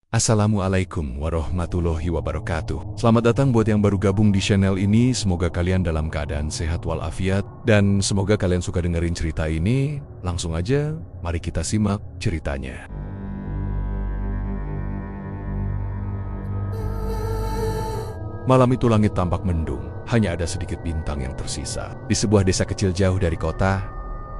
Assalamualaikum warahmatullahi wabarakatuh. Selamat datang buat yang baru gabung di channel ini. Semoga kalian dalam keadaan sehat walafiat. Dan semoga kalian suka dengerin cerita ini. Langsung aja, mari kita simak ceritanya. Malam itu langit tampak mendung. Hanya ada sedikit bintang yang tersisa. Di sebuah desa kecil jauh dari kota,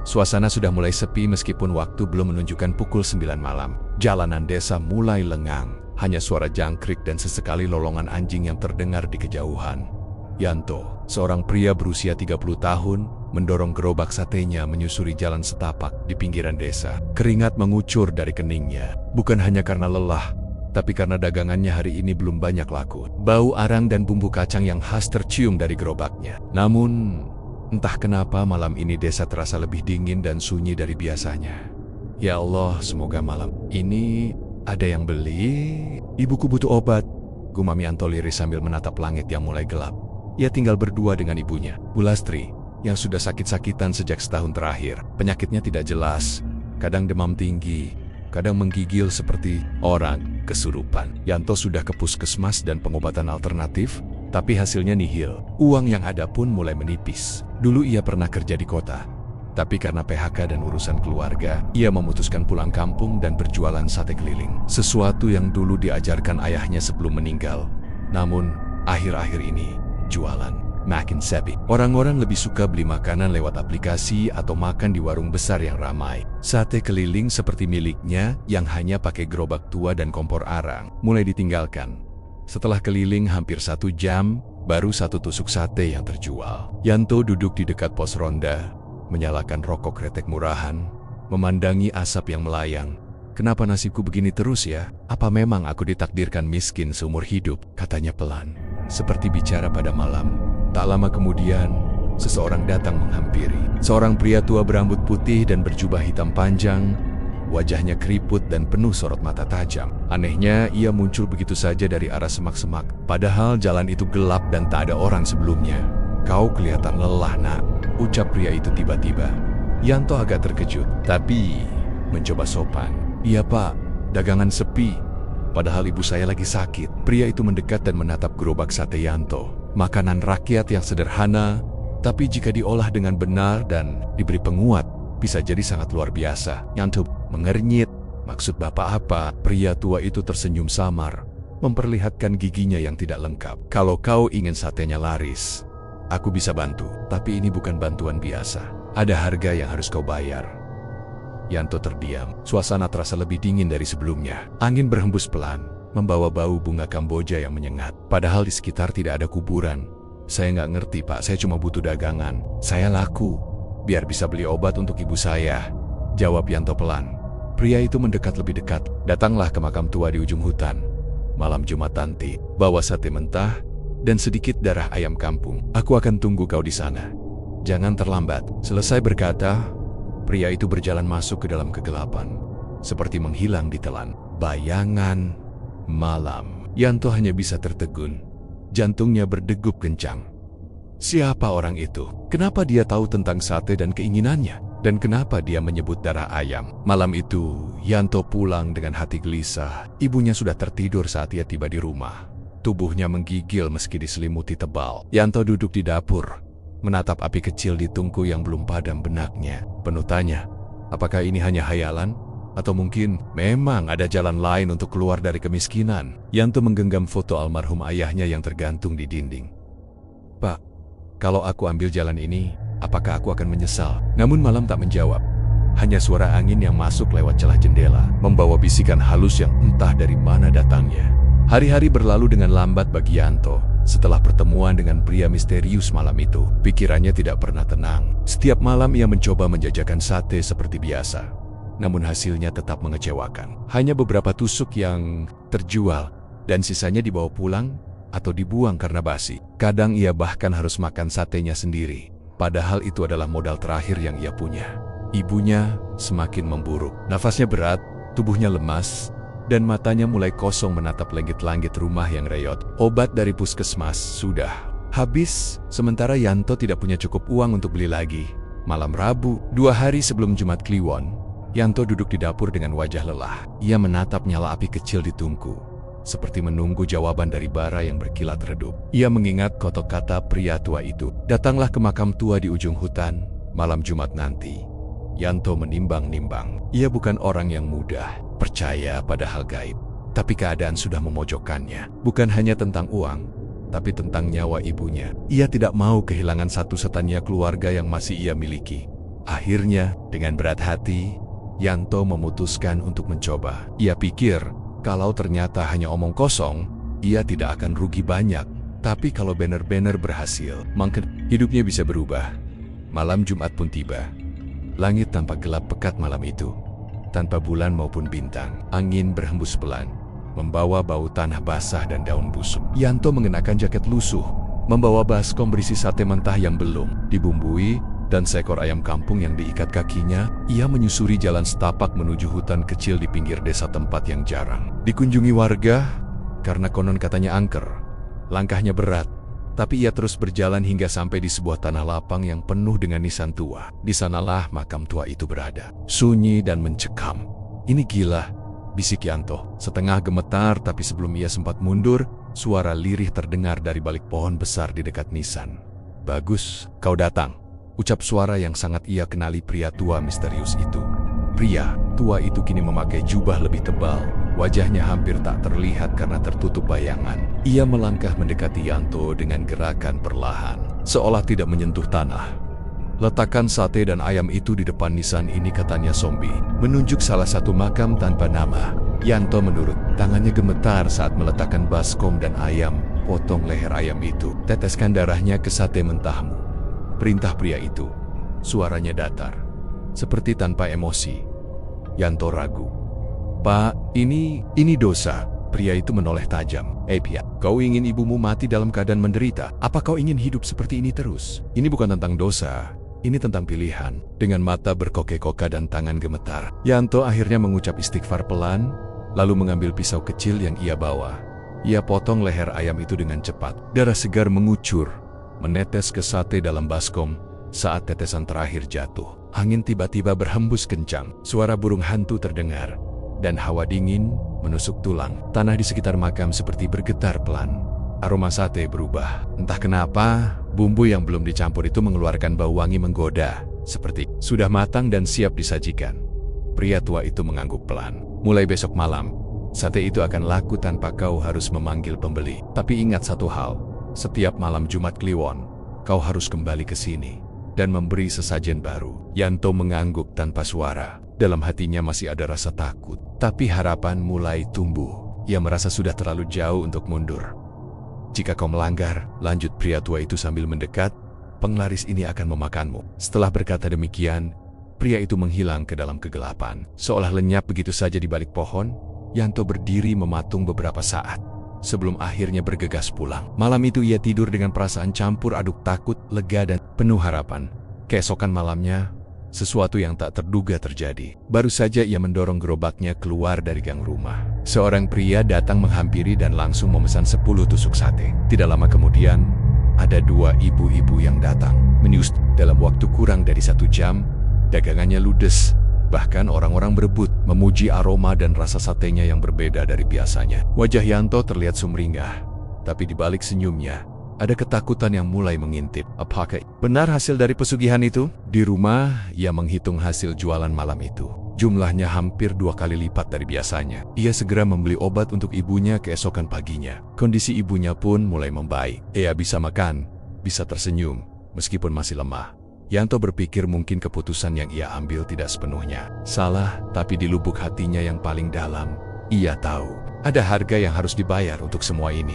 suasana sudah mulai sepi meskipun waktu belum menunjukkan pukul 9 malam. Jalanan desa mulai lengang, hanya suara jangkrik dan sesekali lolongan anjing yang terdengar di kejauhan. Yanto, seorang pria berusia 30 tahun, mendorong gerobak satenya menyusuri jalan setapak di pinggiran desa. Keringat mengucur dari keningnya, bukan hanya karena lelah, tapi karena dagangannya hari ini belum banyak laku. Bau arang dan bumbu kacang yang khas tercium dari gerobaknya. Namun, entah kenapa malam ini desa terasa lebih dingin dan sunyi dari biasanya. Ya Allah, semoga malam ini ada yang beli. Ibuku butuh obat, gumami Yanto liris sambil menatap langit yang mulai gelap. Ia tinggal berdua dengan ibunya, Bu Lastri, yang sudah sakit-sakitan sejak setahun terakhir. Penyakitnya tidak jelas, kadang demam tinggi, kadang menggigil seperti orang kesurupan. Yanto sudah ke puskesmas dan pengobatan alternatif, tapi hasilnya nihil. Uang yang ada pun mulai menipis. Dulu ia pernah kerja di kota, tapi karena PHK dan urusan keluarga, ia memutuskan pulang kampung dan berjualan sate keliling. Sesuatu yang dulu diajarkan ayahnya sebelum meninggal. Namun, akhir-akhir ini, jualan makin sepi. Orang-orang lebih suka beli makanan lewat aplikasi atau makan di warung besar yang ramai. Sate keliling seperti miliknya yang hanya pakai gerobak tua dan kompor arang mulai ditinggalkan. Setelah keliling hampir 1 jam, baru 1 tusuk sate yang terjual. Yanto duduk di dekat pos ronda, menyalakan rokok kretek murahan, memandangi asap yang melayang. Kenapa nasibku begini terus ya? Apa memang aku ditakdirkan miskin seumur hidup? Katanya pelan, seperti bicara pada malam. Tak lama kemudian, seseorang datang menghampiri. Seorang pria tua berambut putih dan berjubah hitam panjang, wajahnya keriput dan penuh sorot mata tajam. Anehnya, ia muncul begitu saja dari arah semak-semak, padahal jalan itu gelap dan tak ada orang sebelumnya. Kau kelihatan lelah, nak, ucap pria itu tiba-tiba. Yanto agak terkejut, tapi mencoba sopan. Iya pak, dagangan sepi, padahal ibu saya lagi sakit. Pria itu mendekat dan menatap gerobak sate Yanto. Makanan rakyat yang sederhana, tapi jika diolah dengan benar dan diberi penguat, bisa jadi sangat luar biasa. Yanto mengernyit. Maksud bapak apa? Pria tua itu tersenyum samar, memperlihatkan giginya yang tidak lengkap. Kalau kau ingin satenya laris, aku bisa bantu, tapi ini bukan bantuan biasa. Ada harga yang harus kau bayar. Yanto terdiam. Suasana terasa lebih dingin dari sebelumnya. Angin berhembus pelan, membawa bau bunga Kamboja yang menyengat. Padahal di sekitar tidak ada kuburan. Saya nggak ngerti pak, saya cuma butuh dagangan. Saya laku, biar bisa beli obat untuk ibu saya, jawab Yanto pelan. Pria itu mendekat lebih dekat. Datanglah ke makam tua di ujung hutan. Malam Jumat nanti, bawa sate mentah dan sedikit darah ayam kampung. Aku akan tunggu kau di sana. Jangan terlambat. Selesai berkata, pria itu berjalan masuk ke dalam kegelapan, seperti menghilang ditelan bayangan malam. Yanto hanya bisa tertegun. Jantungnya berdegup kencang. Siapa orang itu? Kenapa dia tahu tentang sate dan keinginannya? Dan kenapa dia menyebut darah ayam? Malam itu, Yanto pulang dengan hati gelisah. Ibunya sudah tertidur saat ia tiba di rumah. Tubuhnya menggigil meski diselimuti tebal. Yanto duduk di dapur, menatap api kecil di tungku yang belum padam. Benaknya penuh tanya, apakah ini hanya hayalan? Atau mungkin memang ada jalan lain untuk keluar dari kemiskinan? Yanto menggenggam foto almarhum ayahnya yang tergantung di dinding. Pak, kalau aku ambil jalan ini, apakah aku akan menyesal? Namun malam tak menjawab. Hanya suara angin yang masuk lewat celah jendela, membawa bisikan halus yang entah dari mana datangnya. Hari-hari berlalu dengan lambat bagi Yanto. Setelah pertemuan dengan pria misterius malam itu, pikirannya tidak pernah tenang. Setiap malam ia mencoba menjajakan sate seperti biasa, namun hasilnya tetap mengecewakan. Hanya beberapa tusuk yang terjual, dan sisanya dibawa pulang atau dibuang karena basi. Kadang ia bahkan harus makan satenya sendiri, padahal itu adalah modal terakhir yang ia punya. Ibunya semakin memburuk. Nafasnya berat, tubuhnya lemas, dan matanya mulai kosong menatap langit-langit rumah yang reyot. Obat dari puskesmas sudah habis, sementara Yanto tidak punya cukup uang untuk beli lagi. Malam Rabu, 2 hari sebelum Jumat Kliwon, Yanto duduk di dapur dengan wajah lelah. Ia menatap nyala api kecil di tungku, seperti menunggu jawaban dari bara yang berkilat redup. Ia mengingat kata pria tua itu. Datanglah ke makam tua di ujung hutan, malam Jumat nanti. Yanto menimbang-nimbang. Ia bukan orang yang mudah percaya pada hal gaib. Tapi keadaan sudah memojokkannya. Bukan hanya tentang uang, tapi tentang nyawa ibunya. Ia tidak mau kehilangan satu-satunya keluarga yang masih ia miliki. Akhirnya, dengan berat hati, Yanto memutuskan untuk mencoba. Ia pikir, kalau ternyata hanya omong kosong, ia tidak akan rugi banyak. Tapi kalau benar-benar berhasil, mungkin hidupnya bisa berubah. Malam Jumat pun tiba. Langit tampak gelap pekat malam itu, tanpa bulan maupun bintang. Angin berhembus pelan, membawa bau tanah basah dan daun busuk. Yanto mengenakan jaket lusuh, membawa baskom berisi sate mentah yang belum dibumbui, dan seekor ayam kampung yang diikat kakinya. Ia menyusuri jalan setapak menuju hutan kecil di pinggir desa, tempat yang jarang dikunjungi warga, karena konon katanya angker. Langkahnya berat, tapi ia terus berjalan hingga sampai di sebuah tanah lapang yang penuh dengan nisan tua. Di sanalah makam tua itu berada, sunyi dan mencekam. Ini gila, bisik Yanto, setengah gemetar. Tapi sebelum ia sempat mundur, suara lirih terdengar dari balik pohon besar di dekat nisan. "Bagus, kau datang," ucap suara yang sangat ia kenali, pria tua misterius itu. Pria tua itu kini memakai jubah lebih tebal. Wajahnya hampir tak terlihat karena tertutup bayangan. Ia melangkah mendekati Yanto dengan gerakan perlahan, seolah tidak menyentuh tanah. "Letakkan sate dan ayam itu di depan nisan ini," katanya zombie, menunjuk salah satu makam tanpa nama. Yanto menurut. Tangannya gemetar saat meletakkan baskom dan ayam. "Potong leher ayam itu, teteskan darahnya ke sate mentahmu," perintah pria itu. Suaranya datar, seperti tanpa emosi. Yanto ragu. "Pak, ini dosa." Pria itu menoleh tajam. Pia, kau ingin ibumu mati dalam keadaan menderita? Apa kau ingin hidup seperti ini terus?" "Ini bukan tentang dosa. Ini tentang pilihan." Dengan mata berkoke-koka dan tangan gemetar, Yanto akhirnya mengucap istighfar pelan, lalu mengambil pisau kecil yang ia bawa. Ia potong leher ayam itu dengan cepat. Darah segar mengucur, menetes ke sate dalam baskom. Saat tetesan terakhir jatuh, angin tiba-tiba berhembus kencang. Suara burung hantu terdengar, dan hawa dingin menusuk tulang. Tanah di sekitar makam seperti bergetar pelan. Aroma sate berubah. Entah kenapa, bumbu yang belum dicampur itu mengeluarkan bau wangi menggoda, seperti sudah matang dan siap disajikan. Pria tua itu mengangguk pelan. "Mulai besok malam, sate itu akan laku tanpa kau harus memanggil pembeli. Tapi ingat satu hal, setiap malam Jumat Kliwon, kau harus kembali ke sini dan memberi sesajen baru." Yanto mengangguk tanpa suara. Dalam hatinya masih ada rasa takut, tapi harapan mulai tumbuh. Ia merasa sudah terlalu jauh untuk mundur. "Jika kau melanggar," lanjut pria tua itu sambil mendekat, "penglaris ini akan memakanmu." Setelah berkata demikian, pria itu menghilang ke dalam kegelapan. Seolah lenyap begitu saja di balik pohon, Yanto berdiri mematung beberapa saat, sebelum akhirnya bergegas pulang. Malam itu ia tidur dengan perasaan campur aduk takut, lega, dan penuh harapan. Keesokan malamnya, sesuatu yang tak terduga terjadi. Baru saja ia mendorong gerobaknya keluar dari gang rumah, seorang pria datang menghampiri dan langsung memesan 10 tusuk sate. Tidak lama kemudian, ada 2 ibu-ibu yang datang. Menyus dalam waktu kurang dari 1 jam, dagangannya ludes. Bahkan orang-orang berebut, memuji aroma dan rasa satenya yang berbeda dari biasanya. Wajah Yanto terlihat sumringah, tapi di balik senyumnya, ada ketakutan yang mulai mengintip. Apakah benar hasil dari pesugihan itu? Di rumah, ia menghitung hasil jualan malam itu. Jumlahnya hampir 2 kali lipat dari biasanya. Ia segera membeli obat untuk ibunya keesokan paginya. Kondisi ibunya pun mulai membaik. Ia bisa makan, bisa tersenyum, meskipun masih lemah. Yanto berpikir mungkin keputusan yang ia ambil tidak sepenuhnya salah, tapi di lubuk hatinya yang paling dalam, ia tahu ada harga yang harus dibayar untuk semua ini.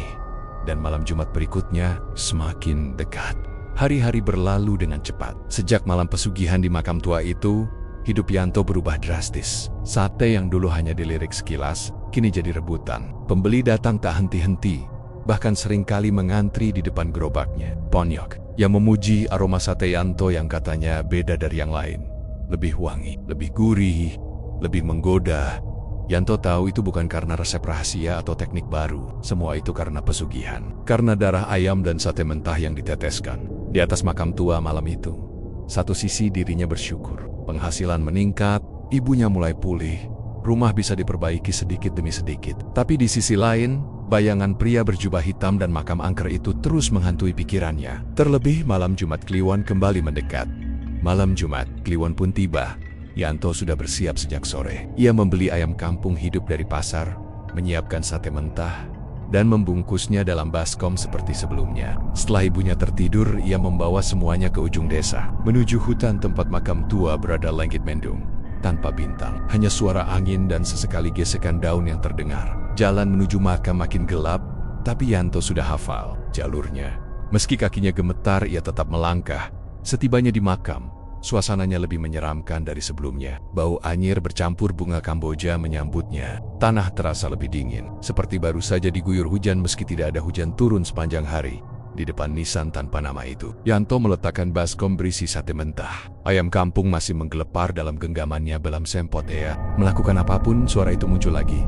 Dan malam Jumat berikutnya semakin dekat. Hari-hari berlalu dengan cepat. Sejak malam pesugihan di makam tua itu, hidup Yanto berubah drastis. Sate yang dulu hanya dilirik sekilas, kini jadi rebutan. Pembeli datang tak henti-henti, bahkan seringkali mengantri di depan gerobaknya. Ponyok yang memuji aroma sate Yanto yang katanya beda dari yang lain. Lebih wangi, lebih gurih, lebih menggoda. Yanto tahu itu bukan karena resep rahasia atau teknik baru. Semua itu karena pesugihan. Karena darah ayam dan sate mentah yang diteteskan. Di atas makam tua malam itu, satu sisi dirinya bersyukur. Penghasilan meningkat, ibunya mulai pulih, rumah bisa diperbaiki sedikit demi sedikit. Tapi di sisi lain, bayangan pria berjubah hitam dan makam angker itu terus menghantui pikirannya. Terlebih malam Jumat Kliwon kembali mendekat. Malam Jumat, Kliwon pun tiba. Yanto sudah bersiap sejak sore. Ia membeli ayam kampung hidup dari pasar, menyiapkan sate mentah, dan membungkusnya dalam baskom seperti sebelumnya. Setelah ibunya tertidur, ia membawa semuanya ke ujung desa, menuju hutan tempat makam tua berada langit mendung. Tanpa bintang, hanya suara angin dan sesekali gesekan daun yang terdengar. Jalan menuju makam makin gelap, tapi Yanto sudah hafal jalurnya. Meski kakinya gemetar, ia tetap melangkah. Setibanya di makam, suasananya lebih menyeramkan dari sebelumnya. Bau anyir bercampur bunga kamboja menyambutnya. Tanah terasa lebih dingin, seperti baru saja diguyur hujan meski tidak ada hujan turun sepanjang hari. Di depan nisan tanpa nama itu, Yanto meletakkan baskom berisi sate mentah. Ayam kampung masih menggelepar dalam genggamannya belam sempot. Melakukan apapun, suara itu muncul lagi.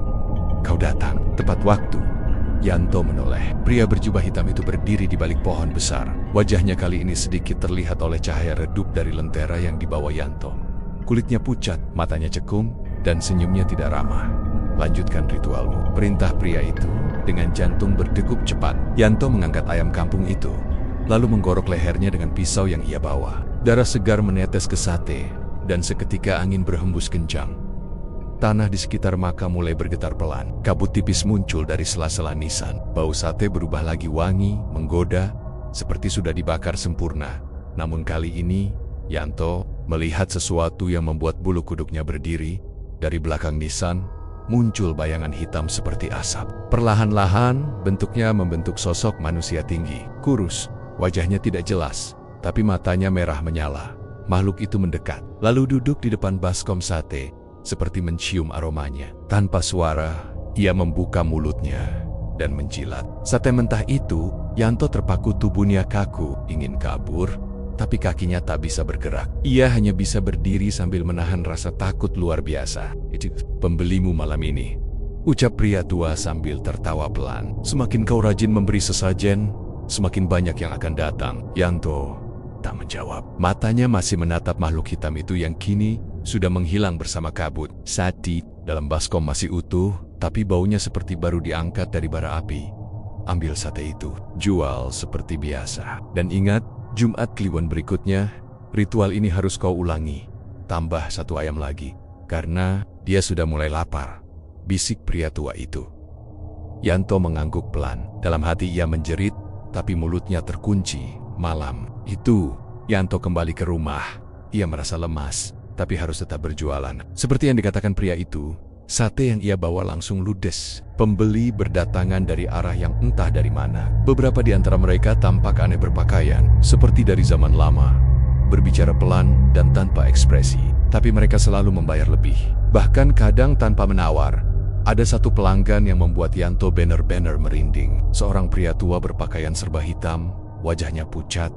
Kau datang, tepat waktu. Yanto menoleh. Pria berjubah hitam itu berdiri di balik pohon besar. Wajahnya kali ini sedikit terlihat oleh cahaya redup dari lentera yang dibawa Yanto. Kulitnya pucat, matanya cekung, dan senyumnya tidak ramah. Lanjutkan ritualmu, perintah pria itu. Dengan jantung berdegup cepat, Yanto mengangkat ayam kampung itu, lalu menggorok lehernya dengan pisau yang ia bawa. Darah segar menetes ke sate, dan seketika angin berhembus kencang. Tanah di sekitar makam mulai bergetar pelan. Kabut tipis muncul dari sela-sela nisan. Bau sate berubah lagi wangi, menggoda, seperti sudah dibakar sempurna. Namun kali ini, Yanto melihat sesuatu yang membuat bulu kuduknya berdiri. Dari belakang nisan, muncul bayangan hitam seperti asap. Perlahan-lahan, bentuknya membentuk sosok manusia tinggi, kurus. Wajahnya tidak jelas, tapi matanya merah menyala. Makhluk itu mendekat, lalu duduk di depan baskom sate, seperti mencium aromanya. Tanpa suara, ia membuka mulutnya dan menjilat. Sate mentah itu, Yanto terpaku, tubuhnya kaku, ingin kabur, tapi kakinya tak bisa bergerak. Ia hanya bisa berdiri sambil menahan rasa takut luar biasa. Itu pembelimu malam ini, ucap pria tua sambil tertawa pelan. Semakin kau rajin memberi sesajen, semakin banyak yang akan datang. Yanto tak menjawab. Matanya masih menatap makhluk hitam itu yang kini sudah menghilang bersama kabut. Sate dalam baskom masih utuh, tapi baunya seperti baru diangkat dari bara api. Ambil sate itu, jual seperti biasa. Dan ingat, Jumat Kliwon berikutnya, ritual ini harus kau ulangi. Tambah satu ayam lagi, karena dia sudah mulai lapar, bisik pria tua itu. Yanto mengangguk pelan. Dalam hati ia menjerit, tapi mulutnya terkunci. Malam itu, Yanto kembali ke rumah. Ia merasa lemas, tapi harus tetap berjualan. Seperti yang dikatakan pria itu, sate yang ia bawa langsung ludes. Pembeli berdatangan dari arah yang entah dari mana. Beberapa di antara mereka tampak aneh berpakaian, seperti dari zaman lama. Berbicara pelan dan tanpa ekspresi, tapi mereka selalu membayar lebih. Bahkan kadang tanpa menawar. Ada satu pelanggan yang membuat Yanto benar-benar merinding. Seorang pria tua berpakaian serba hitam, wajahnya pucat,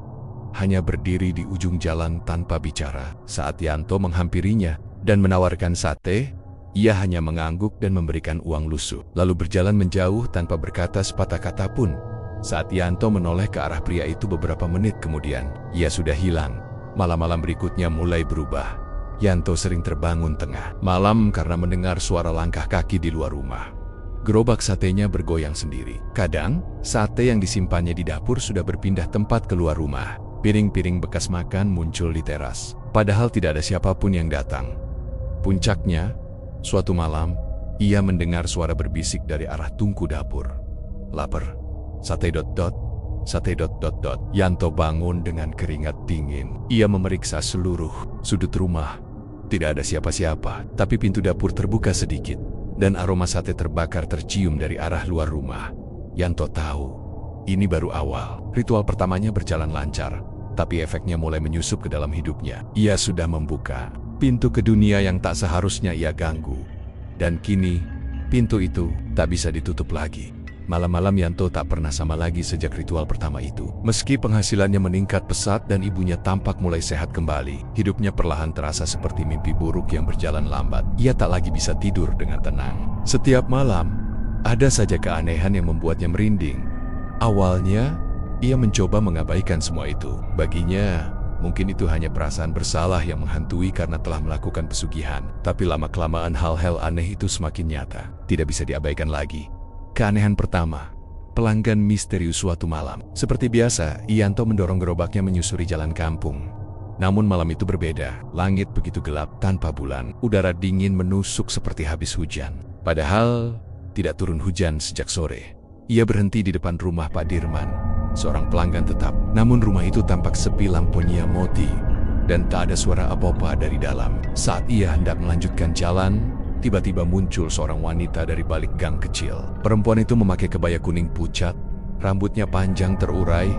hanya berdiri di ujung jalan tanpa bicara. Saat Yanto menghampirinya dan menawarkan sate, ia hanya mengangguk dan memberikan uang lusuh, lalu berjalan menjauh tanpa berkata sepatah kata pun. Saat Yanto menoleh ke arah pria itu beberapa menit kemudian, ia sudah hilang. Malam-malam berikutnya mulai berubah. Yanto sering terbangun tengah malam karena mendengar suara langkah kaki di luar rumah. Gerobak satenya bergoyang sendiri. Kadang, sate yang disimpannya di dapur sudah berpindah tempat keluar rumah. Piring-piring bekas makan muncul di teras, padahal tidak ada siapapun yang datang. Puncaknya, suatu malam, ia mendengar suara berbisik dari arah tungku dapur. Lapar, sate ... sate ... Yanto bangun dengan keringat dingin. Ia memeriksa seluruh sudut rumah. Tidak ada siapa-siapa, tapi pintu dapur terbuka sedikit, dan aroma sate terbakar tercium dari arah luar rumah. Yanto tahu, ini baru awal. Ritual pertamanya berjalan lancar, tapi efeknya mulai menyusup ke dalam hidupnya. Ia sudah membuka pintu ke dunia yang tak seharusnya ia ganggu. Dan kini, pintu itu tak bisa ditutup lagi. Malam-malam Yanto tak pernah sama lagi sejak ritual pertama itu. Meski penghasilannya meningkat pesat dan ibunya tampak mulai sehat kembali, hidupnya perlahan terasa seperti mimpi buruk yang berjalan lambat. Ia tak lagi bisa tidur dengan tenang. Setiap malam, ada saja keanehan yang membuatnya merinding. Awalnya, ia mencoba mengabaikan semua itu. Baginya, Mungkin itu hanya perasaan bersalah yang menghantui karena telah melakukan pesugihan. Tapi lama-kelamaan hal-hal aneh itu semakin nyata. Tidak bisa diabaikan lagi. Keanehan pertama, pelanggan misterius suatu malam. Seperti biasa, Yanto mendorong gerobaknya menyusuri jalan kampung. Namun malam itu berbeda. Langit begitu gelap tanpa bulan. Udara dingin menusuk seperti habis hujan. Padahal tidak turun hujan sejak sore. Ia berhenti di depan rumah Pak Dirman, seorang pelanggan tetap. Namun rumah itu tampak sepi, lampunya mati, dan tak ada suara apa-apa dari dalam. Saat ia hendak melanjutkan jalan, tiba-tiba muncul seorang wanita dari balik gang kecil. Perempuan itu memakai kebaya kuning pucat, rambutnya panjang terurai,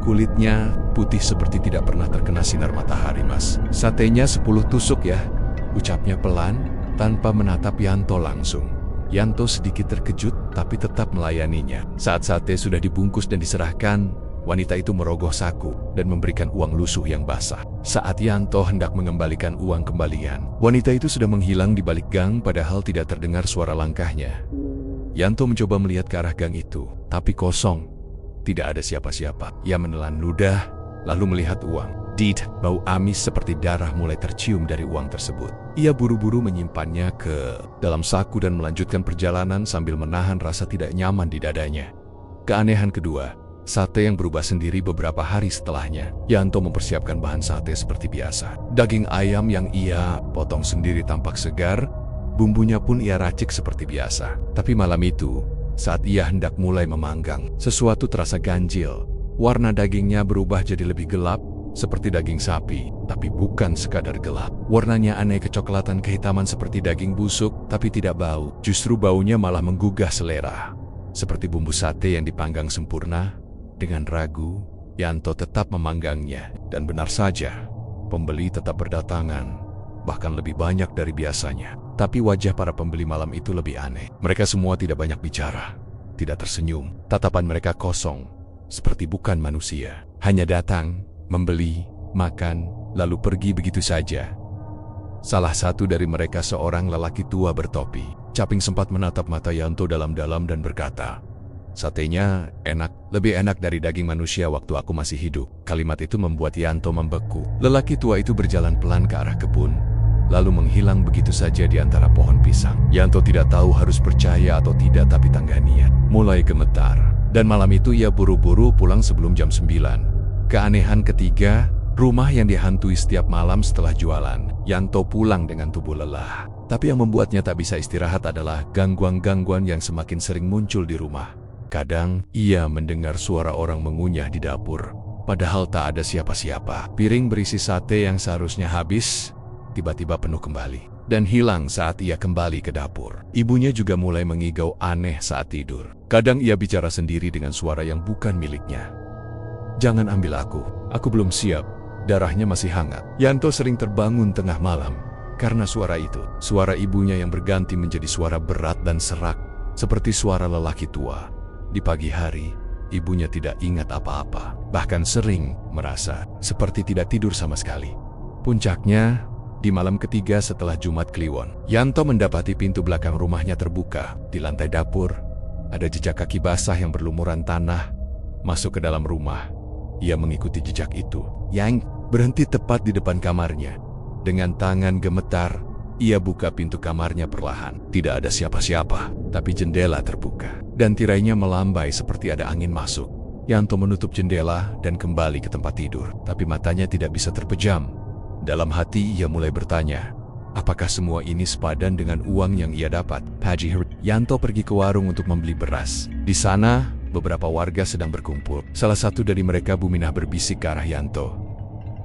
kulitnya putih seperti tidak pernah terkena sinar matahari. "Mas, satenya 10 tusuk ya," ucapnya pelan tanpa menatap Yanto langsung. Yanto sedikit terkejut tapi tetap melayaninya. Saat sate sudah dibungkus dan diserahkan, wanita itu merogoh saku dan memberikan uang lusuh yang basah. Saat Yanto hendak mengembalikan uang kembalian, wanita itu sudah menghilang di balik gang padahal tidak terdengar suara langkahnya. Yanto mencoba melihat ke arah gang itu, tapi kosong. Tidak ada siapa-siapa. Ia menelan ludah, lalu melihat uang. Bau amis seperti darah mulai tercium dari uang tersebut. Ia buru-buru menyimpannya ke dalam saku dan melanjutkan perjalanan sambil menahan rasa tidak nyaman di dadanya. Keanehan kedua, sate yang berubah sendiri beberapa hari setelahnya. Yanto mempersiapkan bahan sate seperti biasa. Daging ayam yang ia potong sendiri tampak segar, bumbunya pun ia racik seperti biasa. Tapi malam itu, saat ia hendak mulai memanggang, sesuatu terasa ganjil. Warna dagingnya berubah jadi lebih gelap, seperti daging sapi, tapi bukan sekadar gelap. Warnanya aneh, kecoklatan kehitaman seperti daging busuk, tapi tidak bau. Justru baunya malah menggugah selera. Seperti bumbu sate yang dipanggang sempurna. Dengan ragu, Yanto tetap memanggangnya. Dan benar saja, pembeli tetap berdatangan, bahkan lebih banyak dari biasanya. Tapi wajah para pembeli malam itu lebih aneh. Mereka semua tidak banyak bicara, tidak tersenyum. Tatapan mereka kosong, seperti bukan manusia. Hanya datang, membeli, makan, lalu pergi begitu saja. Salah satu dari mereka seorang lelaki tua bertopi. Caping sempat menatap mata Yanto dalam-dalam dan berkata, "Satenya enak, lebih enak dari daging manusia waktu aku masih hidup." Kalimat itu membuat Yanto membeku. Lelaki tua itu berjalan pelan ke arah kebun, lalu menghilang begitu saja di antara pohon pisang. Yanto tidak tahu harus percaya atau tidak, tapi Tanggania mulai gemetar. Dan malam itu ia buru-buru pulang sebelum jam 9. Keanehan ketiga, rumah yang dihantui setiap malam setelah jualan. Yanto pulang dengan tubuh lelah. Tapi yang membuatnya tak bisa istirahat adalah gangguan-gangguan yang semakin sering muncul di rumah. Kadang, ia mendengar suara orang mengunyah di dapur, padahal tak ada siapa-siapa. Piring berisi sate yang seharusnya habis, tiba-tiba penuh kembali, dan hilang saat ia kembali ke dapur. Ibunya juga mulai mengigau aneh saat tidur. Kadang ia bicara sendiri dengan suara yang bukan miliknya. "Jangan ambil aku belum siap, darahnya masih hangat." Yanto sering terbangun tengah malam karena suara itu. Suara ibunya yang berganti menjadi suara berat dan serak, seperti suara lelaki tua. Di pagi hari, ibunya tidak ingat apa-apa, bahkan sering merasa seperti tidak tidur sama sekali. Puncaknya, di malam ketiga setelah Jumat Kliwon, Yanto mendapati pintu belakang rumahnya terbuka. Di lantai dapur, ada jejak kaki basah yang berlumuran tanah masuk ke dalam rumah. Ia mengikuti jejak itu. Yang berhenti tepat di depan kamarnya. Dengan tangan gemetar, ia buka pintu kamarnya perlahan. Tidak ada siapa-siapa, tapi jendela terbuka, dan tirainya melambai seperti ada angin masuk. Yanto menutup jendela dan kembali ke tempat tidur, tapi matanya tidak bisa terpejam. Dalam hati ia mulai bertanya, apakah semua ini sepadan dengan uang yang ia dapat? Yanto pergi ke warung untuk membeli beras. Di sana, beberapa warga sedang berkumpul. Salah satu dari mereka, Bu Minah, berbisik ke arah Yanto.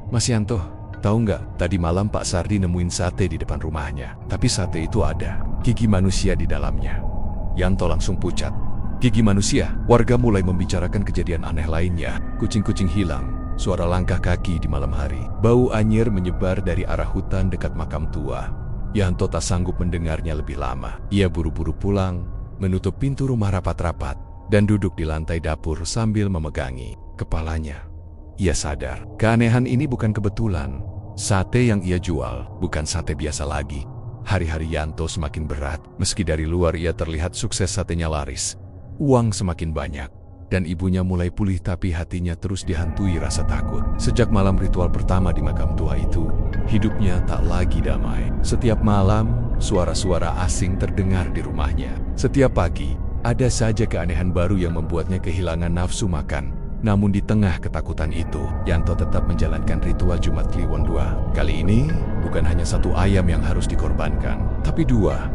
"Mas Yanto, tahu nggak, tadi malam Pak Sardi nemuin sate di depan rumahnya. Tapi sate itu ada gigi manusia di dalamnya." Yanto langsung pucat. "Gigi manusia?" Warga mulai membicarakan kejadian aneh lainnya. Kucing-kucing hilang, suara langkah kaki di malam hari. Bau anyir menyebar dari arah hutan dekat makam tua. Yanto tak sanggup mendengarnya lebih lama. Ia buru-buru pulang, menutup pintu rumah rapat-rapat, dan duduk di lantai dapur sambil memegangi kepalanya. Ia sadar, keanehan ini bukan kebetulan. Sate yang ia jual bukan sate biasa lagi. Hari-hari Yanto semakin berat. Meski dari luar ia terlihat sukses, satenya laris. Uang semakin banyak. dan ibunya mulai pulih, tapi hatinya terus dihantui rasa takut. Sejak malam ritual pertama di makam tua itu, hidupnya tak lagi damai. Setiap malam, suara-suara asing terdengar di rumahnya. Setiap pagi, ada saja keanehan baru yang membuatnya kehilangan nafsu makan. Namun di tengah ketakutan itu, Yanto tetap menjalankan ritual Jumat Kliwon 2. Kali ini, bukan hanya satu ayam yang harus dikorbankan, tapi dua.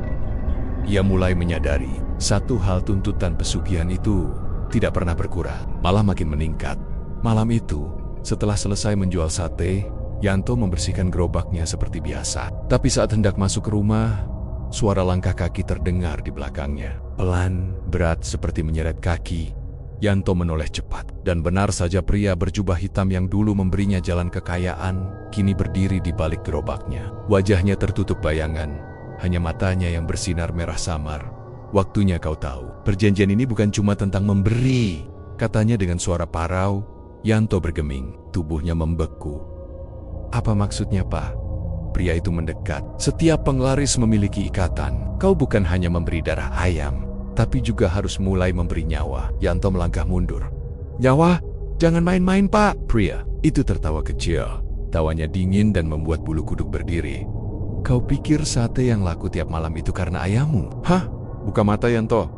Ia mulai menyadari, satu hal, tuntutan pesugihan itu tidak pernah berkurang, malah makin meningkat. Malam itu, setelah selesai menjual sate, Yanto membersihkan gerobaknya seperti biasa. Tapi saat hendak masuk ke rumah, suara langkah kaki terdengar di belakangnya. Pelan, berat seperti menyeret kaki. Yanto menoleh cepat, dan benar saja pria berjubah hitam yang dulu memberinya jalan kekayaan, kini berdiri di balik gerobaknya. Wajahnya tertutup bayangan, hanya matanya yang bersinar merah samar. "Waktunya kau tahu, perjanjian ini bukan cuma tentang memberi," katanya dengan suara parau. Yanto bergeming, tubuhnya membeku. "Apa maksudnya, Pak?" Pria itu mendekat. "Setiap penglaris memiliki ikatan. Kau bukan hanya memberi darah ayam, tapi juga harus mulai memberi nyawa." Yanto melangkah mundur. "Nyawa? Jangan main-main, Pak." Pria itu tertawa kecil. Tawanya dingin dan membuat bulu kuduk berdiri. "Kau pikir sate yang laku tiap malam itu karena ayammu? Hah? Buka mata, Yanto.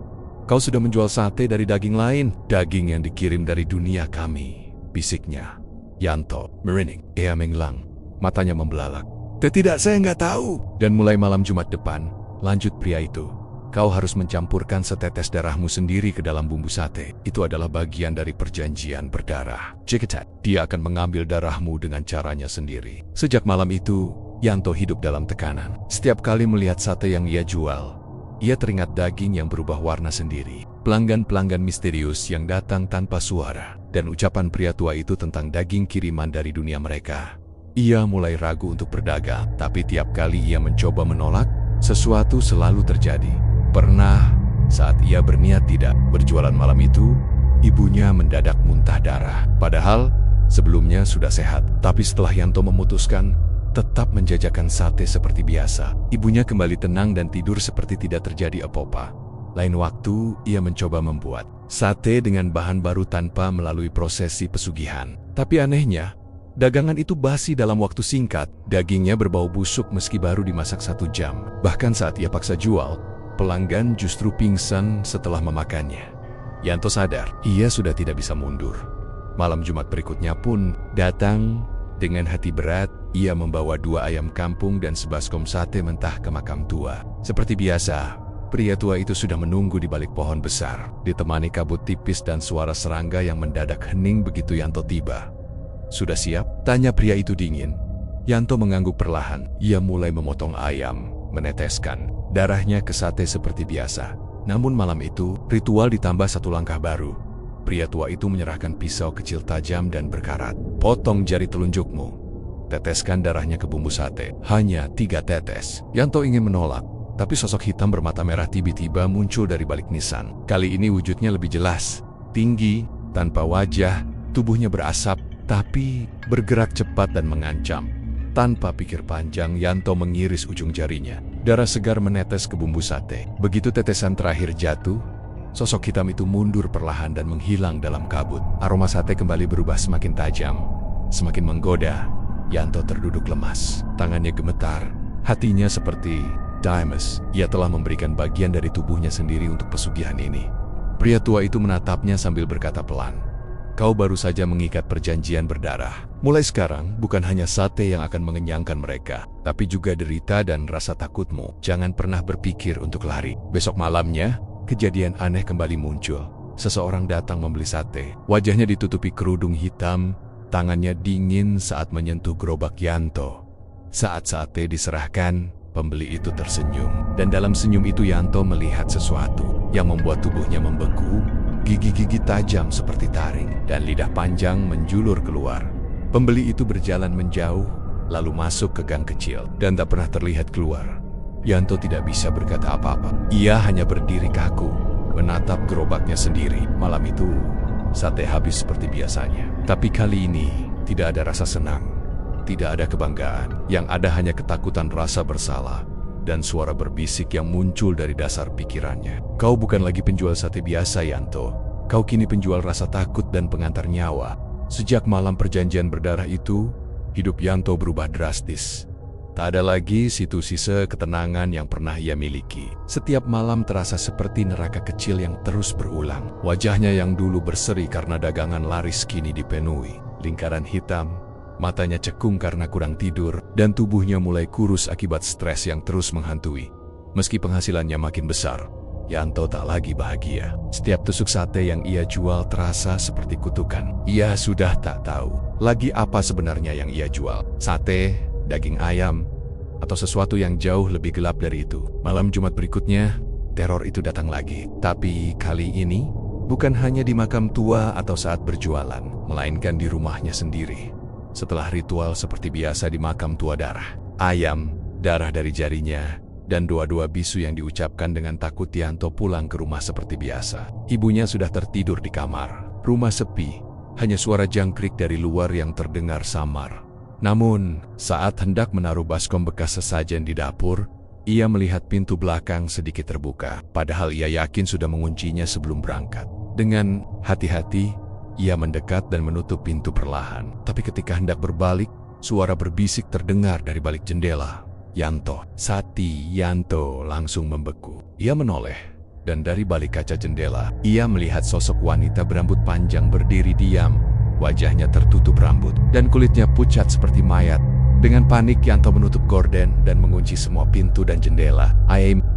Kau sudah menjual sate dari daging lain. Daging yang dikirim dari dunia kami," bisiknya. Yanto merinding. Ia menghilang. Matanya membelalak. "Tidak, saya nggak tahu." "Dan mulai malam Jumat depan," lanjut pria itu, "kau harus mencampurkan setetes darahmu sendiri ke dalam bumbu sate. Itu adalah bagian dari perjanjian berdarah. Jika dia akan mengambil darahmu dengan caranya sendiri." Sejak malam itu, Yanto hidup dalam tekanan. Setiap kali melihat sate yang ia jual, ia teringat daging yang berubah warna sendiri, pelanggan-pelanggan misterius yang datang tanpa suara, dan ucapan pria tua itu tentang daging kiriman dari dunia mereka. Ia mulai ragu untuk berdagang, tapi tiap kali ia mencoba menolak, sesuatu selalu terjadi. Pernah, saat ia berniat tidak berjualan malam itu, ibunya mendadak muntah darah. Padahal, sebelumnya sudah sehat. Tapi setelah Yanto memutuskan tetap menjajakan sate seperti biasa, ibunya kembali tenang dan tidur seperti tidak terjadi apa-apa. Lain waktu, ia mencoba membuat sate dengan bahan baru tanpa melalui prosesi pesugihan. Tapi anehnya, dagangan itu basi dalam waktu singkat. Dagingnya berbau busuk meski baru dimasak 1 jam. Bahkan saat ia paksa jual, pelanggan justru pingsan setelah memakannya. Yanto sadar, ia sudah tidak bisa mundur. Malam Jumat berikutnya pun datang. Dengan hati berat, ia membawa 2 ayam kampung dan sebaskom sate mentah ke makam tua. Seperti biasa, pria tua itu sudah menunggu di balik pohon besar, ditemani kabut tipis dan suara serangga yang mendadak hening begitu Yanto tiba. "Sudah siap?" tanya pria itu dingin. Yanto mengangguk perlahan. Ia mulai memotong ayam, meneteskan darahnya ke sate seperti biasa. Namun malam itu, ritual ditambah 1 langkah baru. Pria tua itu menyerahkan pisau kecil tajam dan berkarat. "Potong jari telunjukmu. Teteskan darahnya ke bumbu sate." Hanya 3 tetes. Yanto ingin menolak, tapi sosok hitam bermata merah tiba-tiba muncul dari balik nisan. Kali ini wujudnya lebih jelas. Tinggi, tanpa wajah, tubuhnya berasap, tapi bergerak cepat dan mengancam. Tanpa pikir panjang, Yanto mengiris ujung jarinya. Darah segar menetes ke bumbu sate. Begitu tetesan terakhir jatuh, sosok hitam itu mundur perlahan dan menghilang dalam kabut. Aroma sate kembali berubah semakin tajam, semakin menggoda. Yanto terduduk lemas, tangannya gemetar, hatinya seperti Dimas. Ia telah memberikan bagian dari tubuhnya sendiri untuk pesugihan ini. Pria tua itu menatapnya sambil berkata pelan, "Kau baru saja mengikat perjanjian berdarah. Mulai sekarang, bukan hanya sate yang akan mengenyangkan mereka, tapi juga derita dan rasa takutmu. Jangan pernah berpikir untuk lari." Besok malamnya, kejadian aneh kembali muncul. Seseorang datang membeli sate. Wajahnya ditutupi kerudung hitam, tangannya dingin saat menyentuh gerobak Yanto. Saat sate diserahkan, pembeli itu tersenyum. Dan dalam senyum itu Yanto melihat sesuatu yang membuat tubuhnya membeku. Gigi-gigi tajam seperti taring, dan lidah panjang menjulur keluar. Pembeli itu berjalan menjauh, lalu masuk ke gang kecil, dan tak pernah terlihat keluar. Yanto tidak bisa berkata apa-apa. Ia hanya berdiri kaku, menatap gerobaknya sendiri. Malam itu, sate habis seperti biasanya. Tapi kali ini, tidak ada rasa senang. Tidak ada kebanggaan. Yang ada hanya ketakutan, rasa bersalah, dan suara berbisik yang muncul dari dasar pikirannya. "Kau bukan lagi penjual sate biasa, Yanto. Kau kini penjual rasa takut dan pengantar nyawa. Sejak malam perjanjian berdarah itu, hidup Yanto berubah drastis. Tak ada lagi situ-sisa ketenangan yang pernah ia miliki. Setiap malam terasa seperti neraka kecil yang terus berulang. Wajahnya yang dulu berseri karena dagangan laris kini dipenuhi lingkaran hitam, matanya cekung karena kurang tidur, dan tubuhnya mulai kurus akibat stres yang terus menghantui. Meski penghasilannya makin besar, Yanto tak lagi bahagia. Setiap tusuk sate yang ia jual terasa seperti kutukan. Ia sudah tak tahu lagi apa sebenarnya yang ia jual. Sate, daging ayam, atau sesuatu yang jauh lebih gelap dari itu. Malam Jumat berikutnya, teror itu datang lagi. Tapi kali ini, bukan hanya di makam tua atau saat berjualan, melainkan di rumahnya sendiri. Setelah ritual seperti biasa di makam tua darah, ayam, darah dari jarinya, dan doa-doa bisu yang diucapkan dengan takut, Yanto pulang ke rumah seperti biasa. Ibunya sudah tertidur di kamar. Rumah sepi, hanya suara jangkrik dari luar yang terdengar samar. Namun, saat hendak menaruh baskom bekas sesajen di dapur, ia melihat pintu belakang sedikit terbuka. Padahal ia yakin sudah menguncinya sebelum berangkat. Dengan hati-hati, ia mendekat dan menutup pintu perlahan. Tapi ketika hendak berbalik, suara berbisik terdengar dari balik jendela. Yanto. Sati Yanto langsung membeku. Ia menoleh, dan dari balik kaca jendela, ia melihat sosok wanita berambut panjang berdiri diam. Wajahnya tertutup rambut, dan kulitnya pucat seperti mayat. Dengan panik, Yanto menutup gorden dan mengunci semua pintu dan jendela.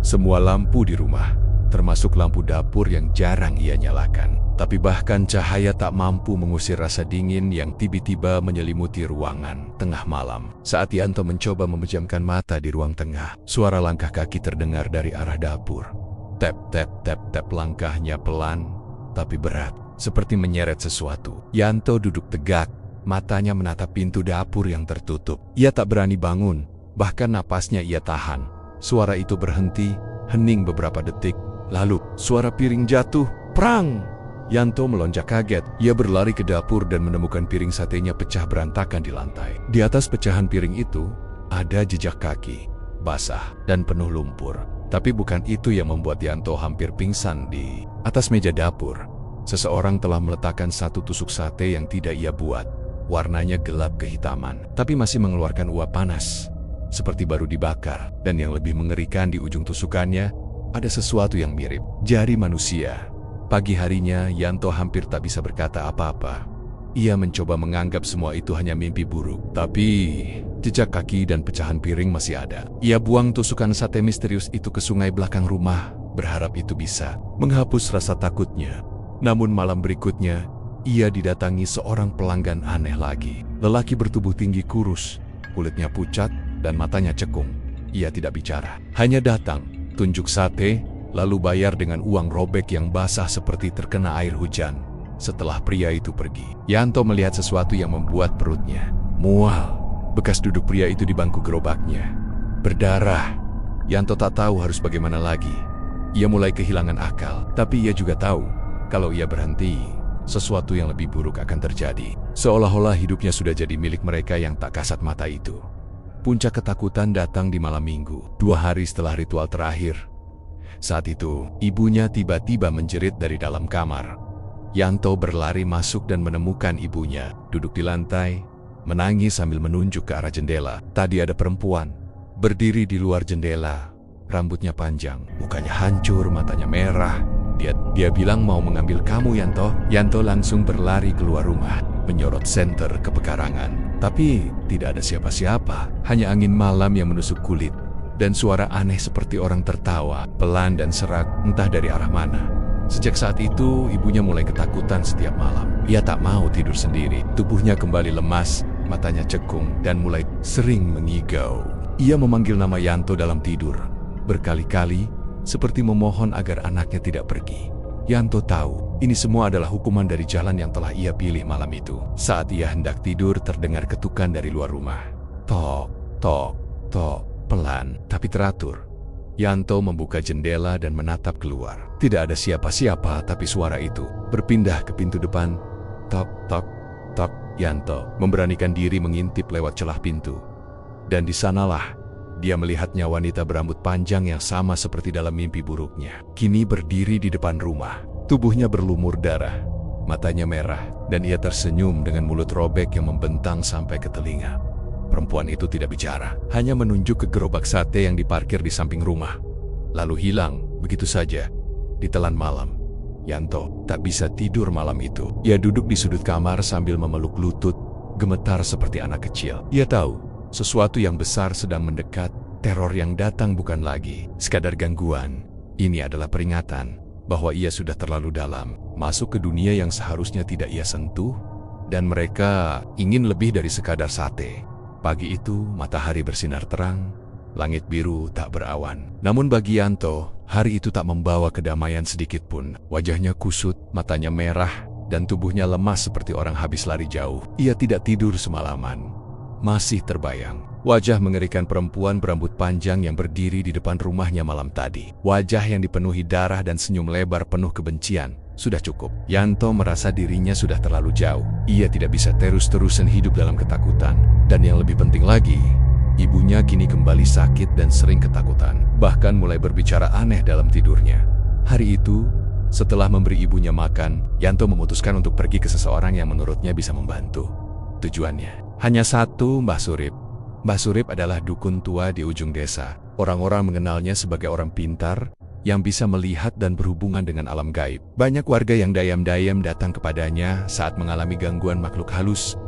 Semua lampu di rumah, termasuk lampu dapur yang jarang ia nyalakan. Tapi bahkan cahaya tak mampu mengusir rasa dingin yang tiba-tiba menyelimuti ruangan. Tengah malam, saat Yanto mencoba memejamkan mata di ruang tengah, suara langkah kaki terdengar dari arah dapur. Tap, tap, tap, tap. Langkahnya pelan, tapi berat, seperti menyeret sesuatu. Yanto duduk tegak, matanya menatap pintu dapur yang tertutup. Ia tak berani bangun, bahkan napasnya ia tahan. Suara itu berhenti, hening beberapa detik, lalu suara piring jatuh. Prang! Yanto melonjak kaget. Ia berlari ke dapur dan menemukan piring satenya pecah berantakan di lantai. Di atas pecahan piring itu, ada jejak kaki, basah dan penuh lumpur. Tapi bukan itu yang membuat Yanto hampir pingsan. Di atas meja dapur, seseorang telah meletakkan satu tusuk sate yang tidak ia buat. Warnanya gelap kehitaman, tapi masih mengeluarkan uap panas, seperti baru dibakar. Dan yang lebih mengerikan, di ujung tusukannya, ada sesuatu yang mirip jari manusia. Pagi harinya, Yanto hampir tak bisa berkata apa-apa. Ia mencoba menganggap semua itu hanya mimpi buruk. Tapi, jejak kaki dan pecahan piring masih ada. Ia buang tusukan sate misterius itu ke sungai belakang rumah, berharap itu bisa menghapus rasa takutnya. Namun malam berikutnya, ia didatangi seorang pelanggan aneh lagi. Lelaki bertubuh tinggi kurus, kulitnya pucat, dan matanya cekung. Ia tidak bicara, hanya datang, tunjuk sate, lalu bayar dengan uang robek yang basah seperti terkena air hujan. Setelah pria itu pergi, Yanto melihat sesuatu yang membuat perutnya mual. Bekas duduk pria itu di bangku gerobaknya berdarah. Yanto tak tahu harus bagaimana lagi. Ia mulai kehilangan akal, tapi ia juga tahu kalau ia berhenti, sesuatu yang lebih buruk akan terjadi. Seolah-olah hidupnya sudah jadi milik mereka yang tak kasat mata itu. Puncak ketakutan datang di malam Minggu, 2 hari setelah ritual terakhir. Saat itu, ibunya tiba-tiba menjerit dari dalam kamar. Yanto berlari masuk dan menemukan ibunya duduk di lantai, menangis sambil menunjuk ke arah jendela. Tadi ada perempuan berdiri di luar jendela, rambutnya panjang, mukanya hancur, matanya merah. Dia bilang mau mengambil kamu, Yanto. Yanto langsung berlari keluar rumah, menyorot senter ke pekarangan. Tapi tidak ada siapa-siapa, hanya angin malam yang menusuk kulit. Dan suara aneh seperti orang tertawa, pelan dan serak, entah dari arah mana. Sejak saat itu, ibunya mulai ketakutan setiap malam. Ia tak mau tidur sendiri. Tubuhnya kembali lemas, matanya cekung, dan mulai sering mengigau. Ia memanggil nama Yanto dalam tidur, berkali-kali, seperti memohon agar anaknya tidak pergi. Yanto tahu, ini semua adalah hukuman dari jalan yang telah ia pilih malam itu. Saat ia hendak tidur, terdengar ketukan dari luar rumah. Tok, tok, tok. Pelan, tapi teratur. Yanto membuka jendela dan menatap keluar. Tidak ada siapa-siapa, tapi suara itu berpindah ke pintu depan. Tok, tok, tok. Yanto memberanikan diri mengintip lewat celah pintu. Dan di sanalah dia melihatnya, wanita berambut panjang yang sama seperti dalam mimpi buruknya. Kini berdiri di depan rumah. Tubuhnya berlumur darah, matanya merah, dan ia tersenyum dengan mulut robek yang membentang sampai ke telinga. Perempuan itu tidak bicara, hanya menunjuk ke gerobak sate yang diparkir di samping rumah. Lalu hilang, begitu saja, ditelan malam. Yanto tak bisa tidur malam itu. Ia duduk di sudut kamar sambil memeluk lutut, gemetar seperti anak kecil. Ia tahu, sesuatu yang besar sedang mendekat. Teror yang datang bukan lagi sekadar gangguan. Ini adalah peringatan bahwa ia sudah terlalu dalam, masuk ke dunia yang seharusnya tidak ia sentuh, dan mereka ingin lebih dari sekadar sate. Pagi itu, matahari bersinar terang, langit biru tak berawan. Namun bagi Yanto, hari itu tak membawa kedamaian sedikit pun. Wajahnya kusut, matanya merah, dan tubuhnya lemas seperti orang habis lari jauh. Ia tidak tidur semalaman. Masih terbayang wajah mengerikan perempuan berambut panjang yang berdiri di depan rumahnya malam tadi. Wajah yang dipenuhi darah dan senyum lebar penuh kebencian. Sudah cukup. Yanto merasa dirinya sudah terlalu jauh. Ia tidak bisa terus-terusan hidup dalam ketakutan. Dan yang lebih penting lagi, ibunya kini kembali sakit dan sering ketakutan. Bahkan mulai berbicara aneh dalam tidurnya. Hari itu, setelah memberi ibunya makan, Yanto memutuskan untuk pergi ke seseorang yang menurutnya bisa membantu. Tujuannya hanya satu, Mbah Surip. Mbah Surip adalah dukun tua di ujung desa. Orang-orang mengenalnya sebagai orang pintar yang bisa melihat dan berhubungan dengan alam gaib. Banyak warga yang diam-diam datang kepadanya saat mengalami gangguan makhluk halus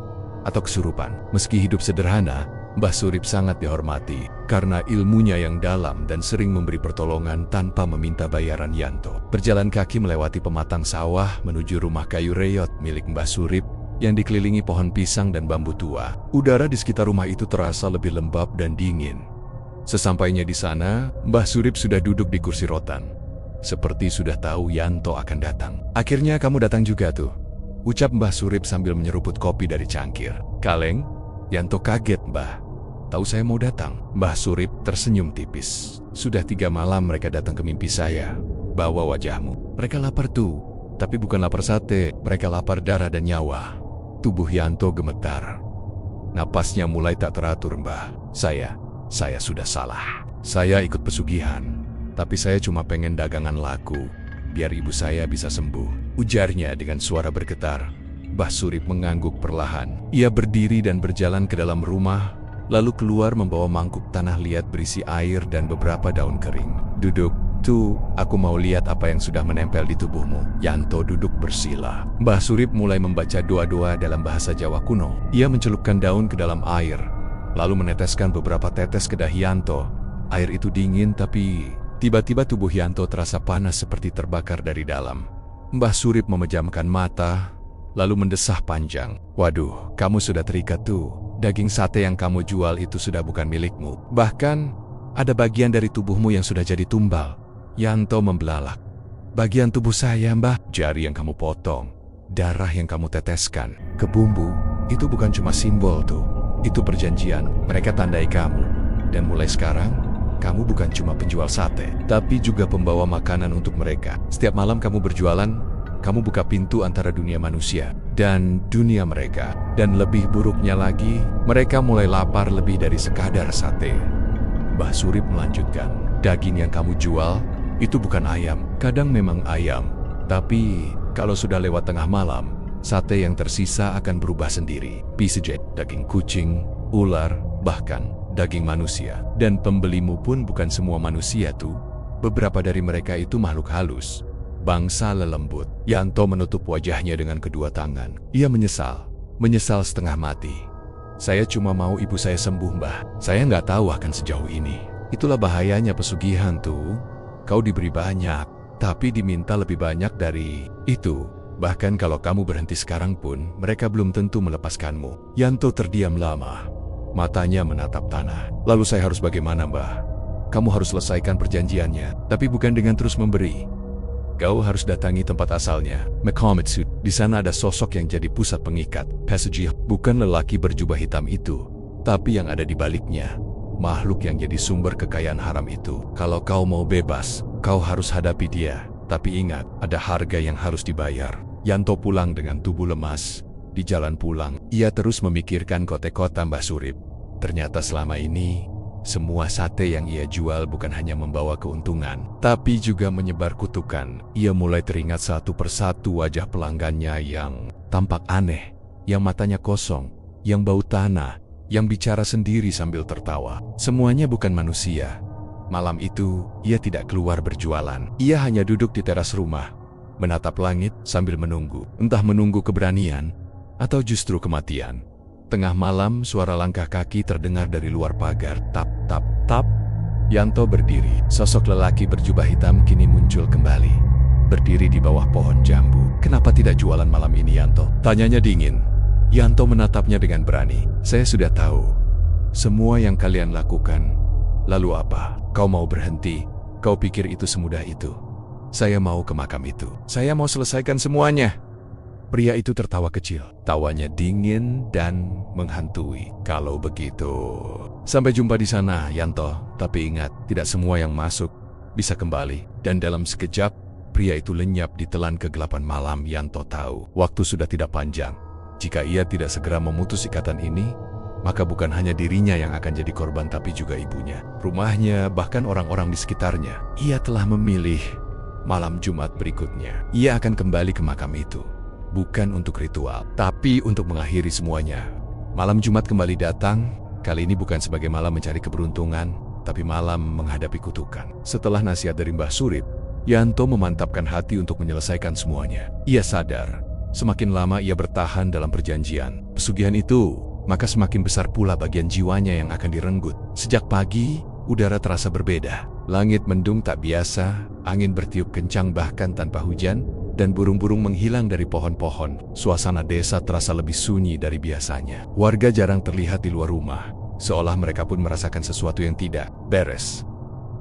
atau kesurupan. Meski hidup sederhana, Mbah Surip sangat dihormati karena ilmunya yang dalam dan sering memberi pertolongan tanpa meminta bayaran Yanto. Berjalan kaki melewati pematang sawah menuju rumah kayu reyot milik Mbah Surip yang dikelilingi pohon pisang dan bambu tua. Udara di sekitar rumah itu terasa lebih lembab dan dingin. Sesampainya di sana, Mbah Surip sudah duduk di kursi rotan. Seperti sudah tahu Yanto akan datang. "Akhirnya kamu datang juga tuh," ucap Mbah Surip sambil menyeruput kopi dari cangkir. "Kaleng?" Yanto kaget, "Mbah, tahu saya mau datang?" Mbah Surip tersenyum tipis. "Sudah 3 malam mereka datang ke mimpi saya. Bawa wajahmu. Mereka lapar tuh, tapi bukan lapar sate. Mereka lapar darah dan nyawa." Tubuh Yanto gemetar. Napasnya mulai tak teratur, "Mbah, saya sudah salah. Saya ikut pesugihan, tapi saya cuma pengen dagangan laku, biar ibu saya bisa sembuh," ujarnya dengan suara bergetar. Mbah Surip mengangguk perlahan. Ia berdiri dan berjalan ke dalam rumah, lalu keluar membawa mangkuk tanah liat berisi air dan beberapa daun kering. "Duduk. Tuh, aku mau lihat apa yang sudah menempel di tubuhmu." Yanto duduk bersila. Mbah Surip mulai membaca doa-doa dalam bahasa Jawa kuno. Ia mencelupkan daun ke dalam air, lalu meneteskan beberapa tetes ke dahi Yanto. Air itu dingin, tapi tiba-tiba tubuh Yanto terasa panas seperti terbakar dari dalam. Mbah Surip memejamkan mata, lalu mendesah panjang. "Waduh, kamu sudah terikat tuh. Daging sate yang kamu jual itu sudah bukan milikmu. Bahkan, ada bagian dari tubuhmu yang sudah jadi tumbal." Yanto membelalak. "Bagian tubuh saya, Mbah. Jari yang kamu potong, darah yang kamu teteskan ke bumbu, itu bukan cuma simbol tuh. Itu perjanjian, mereka tandai kamu. Dan mulai sekarang, kamu bukan cuma penjual sate, tapi juga pembawa makanan untuk mereka. Setiap malam kamu berjualan, kamu buka pintu antara dunia manusia dan dunia mereka. Dan lebih buruknya lagi, mereka mulai lapar lebih dari sekadar sate." Mbah Surip melanjutkan, "Daging yang kamu jual itu bukan ayam. Kadang memang ayam, tapi kalau sudah lewat tengah malam, sate yang tersisa akan berubah sendiri. Bisa jadi daging kucing, ular, bahkan daging manusia. Dan pembelimu pun bukan semua manusia tuh. Beberapa dari mereka itu makhluk halus, bangsa lelembut." Yanto menutup wajahnya dengan kedua tangan. Ia menyesal setengah mati. "Saya cuma mau ibu saya sembuh, Mbah. Saya nggak tahu akan sejauh ini. Itulah bahayanya pesugihan tuh. Kau diberi banyak, tapi diminta lebih banyak dari itu. Bahkan kalau kamu berhenti sekarang pun, mereka belum tentu melepaskanmu." Yanto terdiam lama. Matanya menatap tanah. "Lalu saya harus bagaimana, Mbah?" "Kamu harus selesaikan perjanjiannya, tapi bukan dengan terus memberi. Kau harus datangi tempat asalnya, Mekomitsu. Di sana ada sosok yang jadi pusat pengikat. Passage, bukan lelaki berjubah hitam itu, tapi yang ada di baliknya. Makhluk yang jadi sumber kekayaan haram itu. Kalau kau mau bebas, kau harus hadapi dia. Tapi ingat, ada harga yang harus dibayar." Yanto pulang dengan tubuh lemas. Di jalan pulang, ia terus memikirkan kote-kota Mbah Surip. Ternyata selama ini, Semua sate yang ia jual bukan hanya membawa keuntungan, tapi juga menyebar kutukan. Ia mulai teringat satu persatu wajah pelanggannya yang tampak aneh, yang matanya kosong, yang bau tanah, yang bicara sendiri sambil tertawa. Semuanya bukan manusia. Malam itu, ia tidak keluar berjualan. Ia hanya duduk di teras rumah, menatap langit sambil menunggu. Entah menunggu keberanian, atau justru kematian. Tengah malam, suara langkah kaki terdengar dari luar pagar. Tap, tap, tap. Yanto berdiri. Sosok lelaki berjubah hitam kini muncul kembali. Berdiri di bawah pohon jambu. Kenapa tidak jualan malam ini, Yanto? Tanyanya dingin. Yanto menatapnya dengan berani. Saya sudah tahu semua yang kalian lakukan. Lalu apa? Kau mau berhenti? Kau pikir itu semudah itu? Saya mau ke makam itu. Saya mau selesaikan semuanya. Pria itu tertawa kecil. Tawanya dingin dan menghantui. Kalau begitu, sampai jumpa di sana, Yanto. Tapi ingat, tidak semua yang masuk bisa kembali. Dan dalam sekejap, pria itu lenyap di telan kegelapan malam. Yanto tahu, waktu sudah tidak panjang. Jika ia tidak segera memutus ikatan ini, maka bukan hanya dirinya yang akan jadi korban, tapi juga ibunya, rumahnya, bahkan orang-orang di sekitarnya. Ia telah memilih malam Jumat berikutnya. Ia akan kembali ke makam itu. Bukan untuk ritual, tapi untuk mengakhiri semuanya. Malam Jumat kembali datang, kali ini bukan sebagai malam mencari keberuntungan, tapi malam menghadapi kutukan. Setelah nasihat dari Mbah Surip, Yanto memantapkan hati untuk menyelesaikan semuanya. Ia sadar, semakin lama ia bertahan dalam perjanjian pesugihan itu, maka semakin besar pula bagian jiwanya yang akan direnggut. Sejak pagi, udara terasa berbeda. Langit mendung tak biasa, angin bertiup kencang bahkan tanpa hujan, dan burung-burung menghilang dari pohon-pohon. Suasana desa terasa lebih sunyi dari biasanya. Warga jarang terlihat di luar rumah, seolah mereka pun merasakan sesuatu yang tidak beres.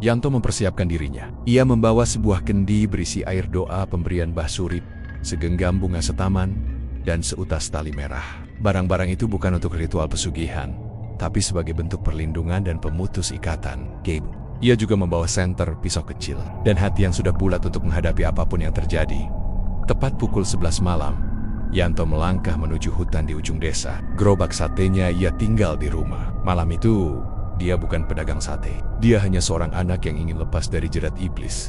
Yanto mempersiapkan dirinya. Ia membawa sebuah kendi berisi air doa pemberian Mbah Surip, segenggam bunga setaman, dan seutas tali merah. Barang-barang itu bukan untuk ritual pesugihan, tapi sebagai bentuk perlindungan dan pemutus ikatan. Ia juga membawa senter pisau kecil, dan hati yang sudah bulat untuk menghadapi apapun yang terjadi. Tepat pukul 11 malam, Yanto melangkah menuju hutan di ujung desa. Gerobak satenya ia tinggal di rumah. Malam itu, dia bukan pedagang sate. Dia hanya seorang anak yang ingin lepas dari jerat iblis.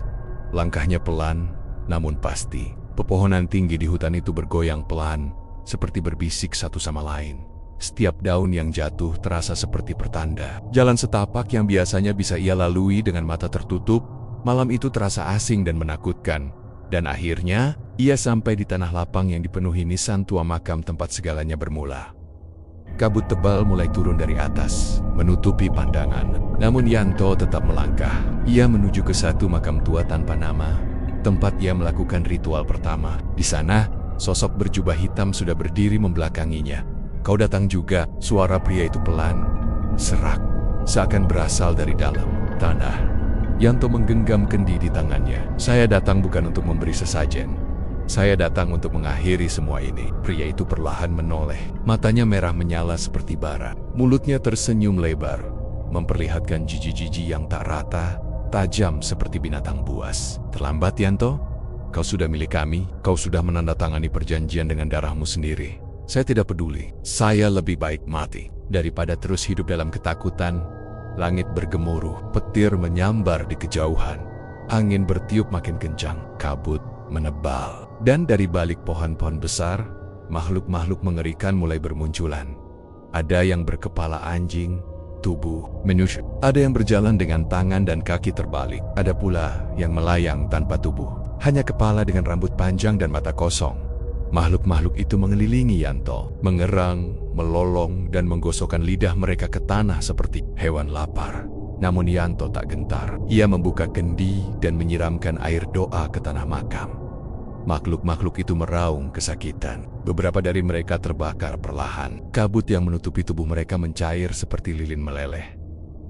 Langkahnya pelan, namun pasti. Pepohonan tinggi di hutan itu bergoyang pelan, seperti berbisik satu sama lain. Setiap daun yang jatuh terasa seperti pertanda. Jalan setapak yang biasanya bisa ia lalui dengan mata tertutup, malam itu terasa asing dan menakutkan. Dan akhirnya, ia sampai di tanah lapang yang dipenuhi nisan tua makam tempat segalanya bermula. Kabut tebal mulai turun dari atas, menutupi pandangan. Namun Yanto tetap melangkah. Ia menuju ke satu makam tua tanpa nama, tempat ia melakukan ritual pertama. Di sana, sosok berjubah hitam sudah berdiri membelakanginya. Kau datang juga, suara pria itu pelan, serak, seakan berasal dari dalam tanah. Yanto menggenggam kendi di tangannya. Saya datang bukan untuk memberi sesajen. Saya datang untuk mengakhiri semua ini. Pria itu perlahan menoleh. Matanya merah menyala seperti bara. Mulutnya tersenyum lebar, memperlihatkan jiji-jiji yang tak rata, tajam seperti binatang buas. Terlambat, Yanto. Kau sudah milik kami. Kau sudah menandatangani perjanjian dengan darahmu sendiri. Saya tidak peduli. Saya lebih baik mati daripada terus hidup dalam ketakutan. Langit bergemuruh, petir menyambar di kejauhan. Angin bertiup makin kencang, kabut menebal. Dan dari balik pohon-pohon besar, makhluk-makhluk mengerikan mulai bermunculan. Ada yang berkepala anjing, tubuh manusia. Ada yang berjalan dengan tangan dan kaki terbalik. Ada pula yang melayang tanpa tubuh, hanya kepala dengan rambut panjang dan mata kosong. Makhluk-makhluk itu mengelilingi Yanto, mengerang, melolong, dan menggosokkan lidah mereka ke tanah seperti hewan lapar. Namun Yanto tak gentar. Ia membuka kendi dan menyiramkan air doa ke tanah makam. Makhluk-makhluk itu meraung kesakitan. Beberapa dari mereka terbakar perlahan. Kabut yang menutupi tubuh mereka mencair seperti lilin meleleh.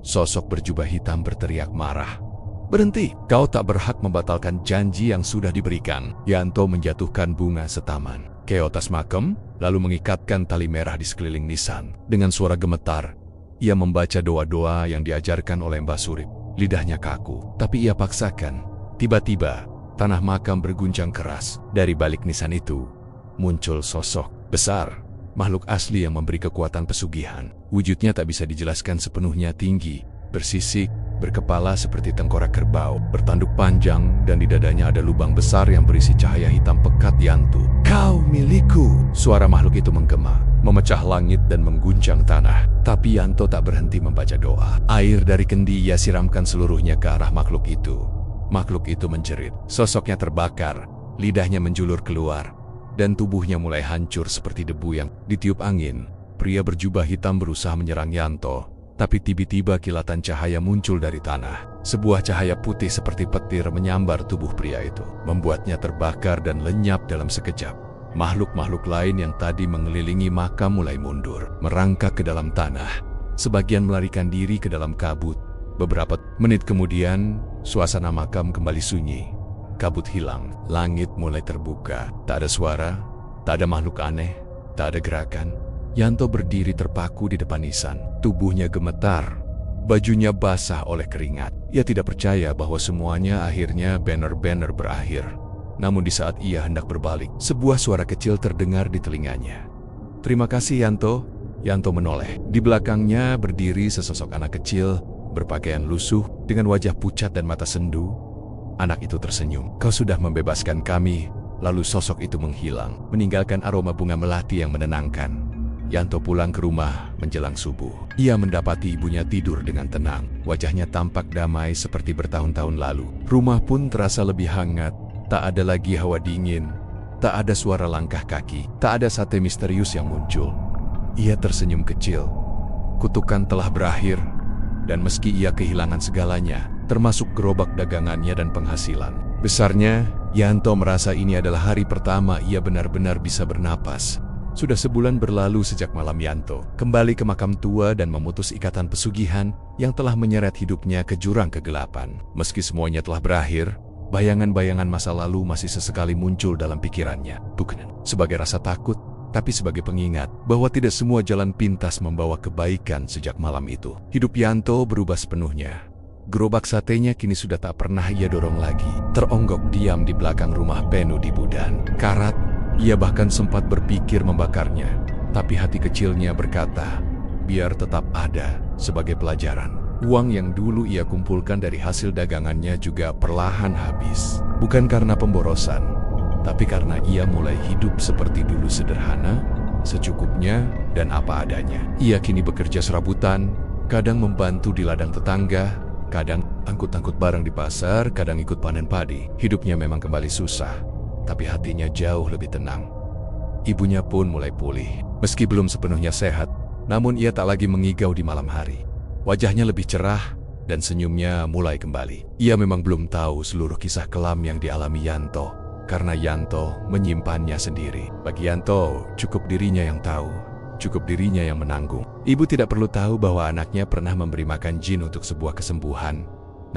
Sosok berjubah hitam berteriak marah. Berhenti, kau tak berhak membatalkan janji yang sudah diberikan. Yanto menjatuhkan bunga setaman ke atas makam, lalu mengikatkan tali merah di sekeliling nisan. Dengan suara gemetar, ia membaca doa-doa yang diajarkan oleh Mbah Surip. Lidahnya kaku, tapi ia paksakan. Tiba-tiba, tanah makam berguncang keras. Dari balik nisan itu, muncul sosok besar, makhluk asli yang memberi kekuatan pesugihan. Wujudnya tak bisa dijelaskan sepenuhnya, tinggi, bersisik, berkepala seperti tengkorak kerbau, bertanduk panjang, dan di dadanya ada lubang besar yang berisi cahaya hitam pekat. Yanto, kau milikku! Suara makhluk itu menggema, memecah langit dan mengguncang tanah. Tapi Yanto tak berhenti membaca doa. Air dari kendi ia siramkan seluruhnya ke arah makhluk itu. Makhluk itu menjerit, sosoknya terbakar, lidahnya menjulur keluar, dan tubuhnya mulai hancur seperti debu yang ditiup angin. Pria berjubah hitam berusaha menyerang Yanto, tapi tiba-tiba kilatan cahaya muncul dari tanah. Sebuah cahaya putih seperti petir menyambar tubuh pria itu, membuatnya terbakar dan lenyap dalam sekejap. Makhluk-makhluk lain yang tadi mengelilingi makam mulai mundur, merangkak ke dalam tanah. Sebagian melarikan diri ke dalam kabut. Beberapa menit kemudian, suasana makam kembali sunyi. Kabut hilang, langit mulai terbuka. Tak ada suara, tak ada makhluk aneh, tak ada gerakan. Yanto berdiri terpaku di depan nisan. Tubuhnya gemetar, bajunya basah oleh keringat. Ia tidak percaya bahwa semuanya akhirnya benar-benar berakhir. Namun di saat ia hendak berbalik, sebuah suara kecil terdengar di telinganya. "Terima kasih, Yanto." Yanto menoleh. Di belakangnya berdiri sesosok anak kecil, berpakaian lusuh, dengan wajah pucat dan mata sendu. Anak itu tersenyum. "Kau sudah membebaskan kami." Lalu sosok itu menghilang, meninggalkan aroma bunga melati yang menenangkan. Yanto pulang ke rumah menjelang subuh. Ia mendapati ibunya tidur dengan tenang. Wajahnya tampak damai seperti bertahun-tahun lalu. Rumah pun terasa lebih hangat. Tak ada lagi hawa dingin. Tak ada suara langkah kaki. Tak ada sate misterius yang muncul. Ia tersenyum kecil. Kutukan telah berakhir. Dan meski ia kehilangan segalanya, termasuk gerobak dagangannya dan penghasilan besarnya, Yanto merasa ini adalah hari pertama ia benar-benar bisa bernapas. Sudah sebulan berlalu sejak malam Yanto kembali ke makam tua dan memutus ikatan pesugihan yang telah menyeret hidupnya ke jurang kegelapan. Meski semuanya telah berakhir, bayangan-bayangan masa lalu masih sesekali muncul dalam pikirannya. Bukan sebagai rasa takut, tapi sebagai pengingat bahwa tidak semua jalan pintas membawa kebaikan sejak malam itu. Hidup Yanto berubah sepenuhnya. Gerobak satenya kini sudah tak pernah ia dorong lagi. Teronggok diam di belakang rumah penuh dibudan karat. Ia bahkan sempat berpikir membakarnya, tapi hati kecilnya berkata, biar tetap ada sebagai pelajaran. Uang yang dulu ia kumpulkan dari hasil dagangannya juga perlahan habis. Bukan karena pemborosan, tapi karena ia mulai hidup seperti dulu, sederhana, secukupnya, dan apa adanya. Ia kini bekerja serabutan, kadang membantu di ladang tetangga, kadang angkut-angkut barang di pasar, kadang ikut panen padi. Hidupnya memang kembali susah, tapi hatinya jauh lebih tenang. Ibunya pun mulai pulih. Meski belum sepenuhnya sehat, namun ia tak lagi mengigau di malam hari. Wajahnya lebih cerah dan senyumnya mulai kembali. Ia memang belum tahu seluruh kisah kelam yang dialami Yanto, karena Yanto menyimpannya sendiri. Bagi Yanto, cukup dirinya yang tahu, cukup dirinya yang menanggung. Ibu tidak perlu tahu bahwa anaknya pernah memberi makan jin untuk sebuah kesembuhan.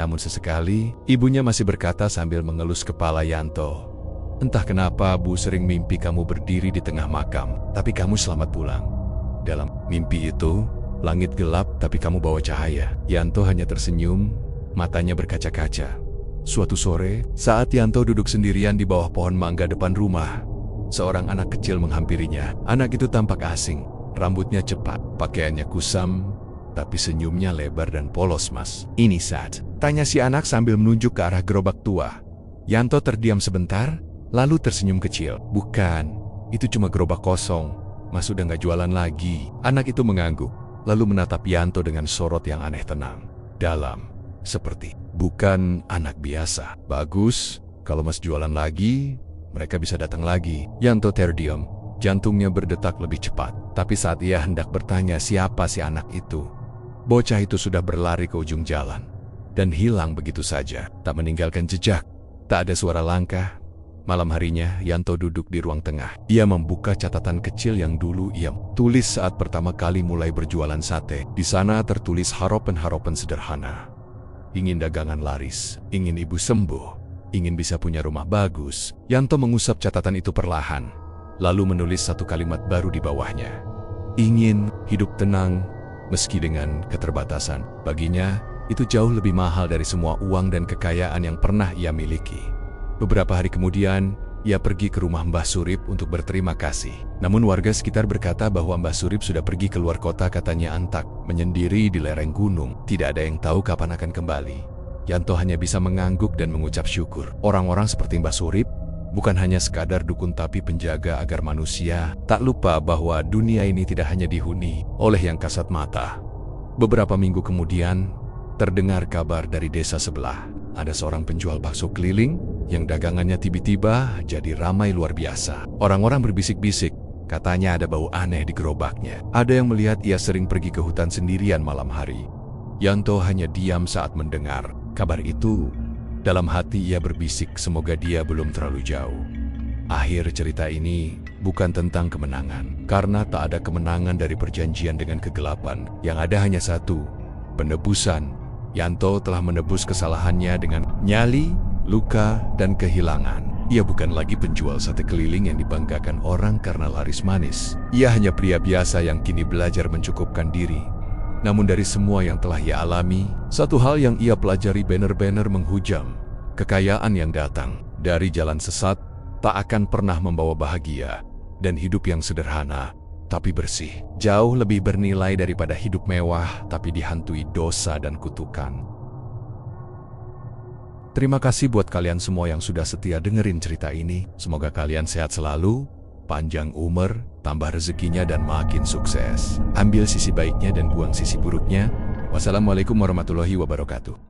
Namun sesekali, ibunya masih berkata sambil mengelus kepala Yanto, "Entah kenapa Bu sering mimpi kamu berdiri di tengah makam, tapi kamu selamat pulang. Dalam mimpi itu, langit gelap tapi kamu bawa cahaya." Yanto hanya tersenyum, matanya berkaca-kaca. Suatu sore, saat Yanto duduk sendirian di bawah pohon mangga depan rumah, seorang anak kecil menghampirinya. Anak itu tampak asing, rambutnya cepat, pakaiannya kusam, tapi senyumnya lebar dan polos. "Mas, ini Sat?" tanya si anak sambil menunjuk ke arah gerobak tua. Yanto terdiam sebentar, lalu tersenyum kecil. "Bukan, itu cuma gerobak kosong. Mas sudah nggak jualan lagi." Anak itu mengangguk, lalu menatap Yanto dengan sorot yang aneh, tenang, dalam, seperti bukan anak biasa. "Bagus, kalau Mas jualan lagi, mereka bisa datang lagi." Yanto terdiam, jantungnya berdetak lebih cepat. Tapi saat ia hendak bertanya siapa si anak itu, bocah itu sudah berlari ke ujung jalan dan hilang begitu saja, tak meninggalkan jejak. Tak ada suara langkah. Malam harinya, Yanto duduk di ruang tengah. Ia membuka catatan kecil yang dulu ia tulis saat pertama kali mulai berjualan sate. Di sana tertulis harapan-harapan sederhana. Ingin dagangan laris, ingin ibu sembuh, ingin bisa punya rumah bagus. Yanto mengusap catatan itu perlahan, lalu menulis satu kalimat baru di bawahnya. Ingin hidup tenang, meski dengan keterbatasan. Baginya, itu jauh lebih mahal dari semua uang dan kekayaan yang pernah ia miliki. Beberapa hari kemudian, Ia pergi ke rumah Mbah Surip untuk berterima kasih. Namun warga sekitar berkata bahwa Mbah Surip sudah pergi keluar kota, katanya antak, menyendiri di lereng gunung. Tidak ada yang tahu kapan akan kembali. Yanto hanya bisa mengangguk dan mengucap syukur. Orang-orang seperti Mbah Surip bukan hanya sekadar dukun tapi penjaga agar manusia tak lupa bahwa dunia ini tidak hanya dihuni oleh yang kasat mata. Beberapa minggu kemudian, terdengar kabar dari desa sebelah. Ada seorang penjual bakso keliling yang dagangannya tiba-tiba jadi ramai luar biasa. Orang-orang berbisik-bisik, katanya ada bau aneh di gerobaknya. Ada yang melihat ia sering pergi ke hutan sendirian malam hari. Yanto hanya diam saat mendengar kabar itu. Dalam hati ia berbisik, semoga dia belum terlalu jauh. Akhir cerita ini bukan tentang kemenangan, karena tak ada kemenangan dari perjanjian dengan kegelapan. Yang ada hanya satu, penebusan. Yanto telah menebus kesalahannya dengan nyali, luka, dan kehilangan. Ia bukan lagi penjual sate keliling yang dibanggakan orang karena laris manis. Ia hanya pria biasa yang kini belajar mencukupkan diri. Namun dari semua yang telah ia alami, satu hal yang ia pelajari benar-benar menghujam. Kekayaan yang datang dari jalan sesat tak akan pernah membawa bahagia, dan hidup yang sederhana tapi bersih jauh lebih bernilai daripada hidup mewah tapi dihantui dosa dan kutukan. Terima kasih buat kalian semua yang sudah setia dengerin cerita ini. Semoga kalian sehat selalu, panjang umur, tambah rezekinya, dan makin sukses. Ambil sisi baiknya dan buang sisi buruknya. Wassalamualaikum warahmatullahi wabarakatuh.